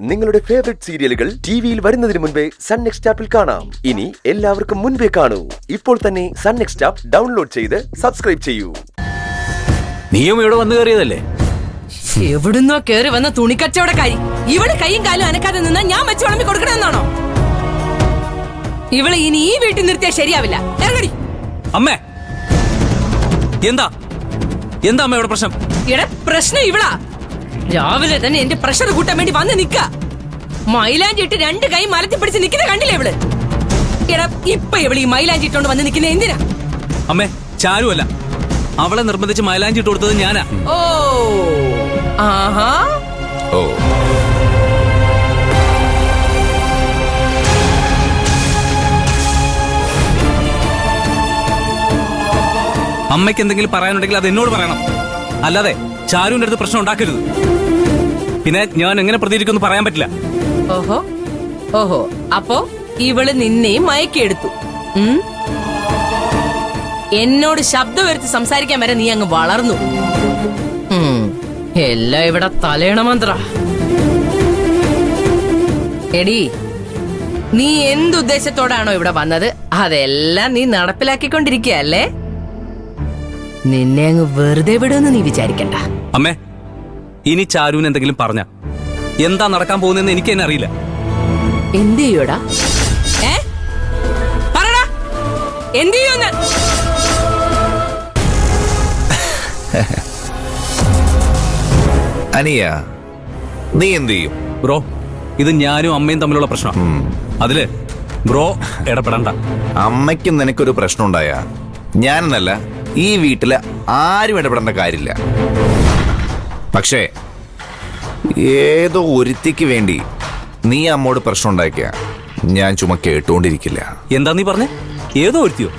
നിങ്ങളുടെ ഫേവറേറ്റ് സീരിയലുകൾ ടിവിയിൽ വരുന്നതിന് മുൻപേ സൺ നെക്സ്റ്റ് ആപ്പിൽ കാണാം. ഇനി എല്ലാവർക്കും മുൻപേ കാണൂ. ഇപ്പോൾ തന്നെ സൺ നെക്സ്റ്റ് ആപ്പ് ഡൗൺലോഡ് ചെയ്ത് സബ്സ്ക്രൈബ് ചെയ്യൂ. നീയും ഇവിടെ വന്നു കയറിയതല്ലേ? എവിടുന്നോ കേറി വന്ന തുണിക്കച്ചവടക്കാരി. ഇവള് കൈയും കാലും അനക്കാതെ നിന്നാ ഞാൻ വെച്ച് വിളമ്പി കൊടുക്കണമെന്നാണോ? ഇവള് ഇനി ഈ വീട്ടിൽ നിർത്തിയാൽ ശരിയാവില്ല. ഇറങ്ങടി. അമ്മേ, എന്താ എന്താ അമ്മ ഇവിടെ പ്രശ്നം? ഇവിടെ പ്രശ്നം ഇവളാ. രാവിലെ തന്നെ എന്റെ പ്രഷർ കൂട്ടാൻ വേണ്ടി വന്ന് നിക്ക. മൈലാഞ്ചി ഇട്ട് രണ്ട് കൈ മലത്തി പിടിച്ച് നിക്കുന്ന കണ്ടില്ലേ ഇവള്? എടാ, ഇപ്പൊ ഇവള് ഈ മൈലാഞ്ചി ഇട്ടോണ്ട് വന്ന് നിക്കുന്ന എന്തിനാ? അമ്മേ, ചാരുവല്ല, അവളെ നിർബന്ധിച്ച് മൈലാഞ്ചി ഇട്ട് കൊടുത്തത് ഞാനാ. ഓ, ആഹാ. ഓ, അമ്മയ്ക്ക് എന്തെങ്കിലും പറയാനുണ്ടെങ്കിൽ അത് എന്നോട് പറയണം, അല്ലാതെ ചാരുവിന്റെ അടുത്ത് പ്രശ്നം ഉണ്ടാക്കരുത്. പിന്നെ ഞാൻ എങ്ങനെ പ്രതികരിക്കുമെന്ന് പറയാൻ പറ്റില്ല. ഓഹോ ഓഹോ, അപ്പോ ഇവള് നിന്നെയും മയക്കിയെടുത്തു. എന്നോട് ശബ്ദം വരുത്തി സംസാരിക്കാൻ വരെ നീ അങ്ങ് വളർന്നു. എല്ലാം ഇവിടെ തലയണ മന്ത്ര. എടി, നീ എന്തുദ്ദേശത്തോടാണോ ഇവിടെ വന്നത് അതെല്ലാം നീ നടപ്പിലാക്കിക്കൊണ്ടിരിക്കുകയല്ലേ? നിന്നെ അങ്ങ് വെറുതെ വിടുമെന്ന് നീ വിചാരിക്കണ്ട. അമ്മേ, ഇനി ചാരുവിന് എന്തെങ്കിലും പറഞ്ഞ എന്താ നടക്കാൻ പോകുന്നതെന്ന് എനിക്ക് തന്നെ അറിയില്ല. എന്ത് ചെയ്യൂടാ? പറടാ, എന്ത് ചെയ്യൂന്ന്? അനിയ, നീ എന്ത് ചെയ്യും? ബ്രോ, ഇത് ഞാനും അമ്മയും തമ്മിലുള്ള പ്രശ്നം. അതില് ബ്രോ ഇടപെടണ്ട. അമ്മയ്ക്കും നിനക്കൊരു പ്രശ്നം ഉണ്ടായ ഞാനെന്നല്ല, ഈ വീട്ടില് ആരും ഇടപെടേണ്ട കാര്യമില്ല. പക്ഷേ ഏതോ ഒരുത്തിക്ക് വേണ്ടി നീ അമ്മോട് പ്രശ്നം ഉണ്ടാക്കിയ ഞാൻ ചുമ്മാ കേട്ടുകൊണ്ടിരിക്കില്ല. എന്താ നീ പറഞ്ഞേ? ഏതോ ഒരുത്തിയോ?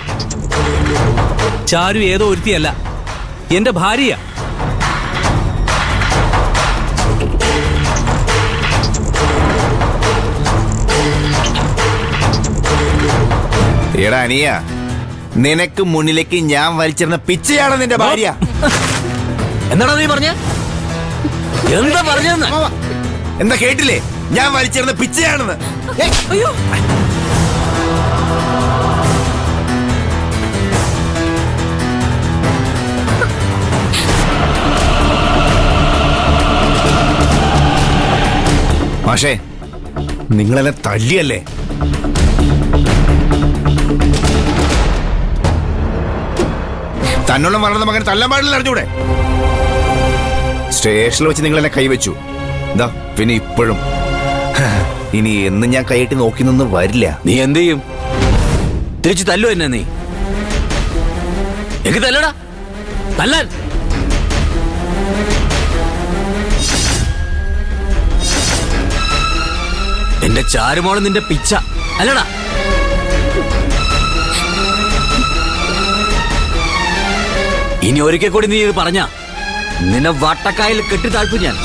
ചാരു ഏതോ ഒരുത്തിയല്ല, എന്റെ ഭാര്യയാ. എടാ അനിയ, നിനക്ക് മുന്നിലേക്ക് ഞാൻ വലിച്ചിരുന്ന പിച്ചയാണ് നിന്റെ ഭാര്യ. എന്താടാ നീ പറഞ്ഞ? എന്താ പറഞ്ഞെന്ന്? എന്താ കേട്ടില്ലേ? ഞാൻ വലിച്ചിരുന്ന പിച്ചയാണെന്ന്. അയ്യോ, മാഷേ, നിങ്ങളെന്നെ തല്ലിയല്ലേ? തന്നോളം വളർന്ന മകൻ തല്ലാൻ പാടില്ല, അറിഞ്ഞൂടെ? സ്റ്റേഷനിൽ വെച്ച് നിങ്ങൾ എന്നെ കൈവച്ചു. എന്താ പിന്നെ ഇപ്പോഴും? ഇനി എന്നും ഞാൻ കൈയിട്ട് നോക്കി നിന്ന് വരില്ല. നീ എന്ത് ചെയ്യും? തിരിച്ചു തല്ലു എന്നെ? നീ എനിക്ക് തല്ലടാ, തല്ലാൻ. എന്റെ ചാരുമോള് നിന്റെ പിച്ച അല്ലടാ. ഇനി ഒരിക്കൽ കൂടി നീ ഇത് പറഞ്ഞ നിന്നെ വട്ടക്കായിൽ കെട്ടി താഴ്ത്തു ഞാൻ.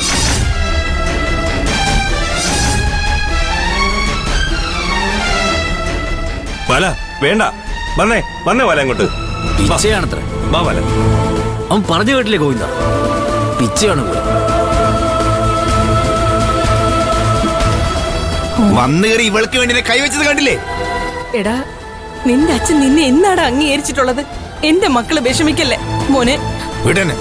വല വേണ്ട, വന്നേ വന്നേ വല അങ്ങോട്ട്. പിച്ചയാണത്ര. വല അവൻ പറഞ്ഞു കേട്ടില്ലേ ഗോവിന്ദ? പിച്ചയാണ് പോലും. വന്നു കയറി ഇവൾക്ക് വേണ്ടി കൈവച്ചത് കണ്ടില്ലേ? എടാ, നിന്റെ അച്ഛൻ നിന്നെ എന്നാണ് അംഗീകരിച്ചിട്ടുള്ളത്? എന്റെ മക്കള് വിഷമിക്കല്ലേ മോനെ. വിടനെ.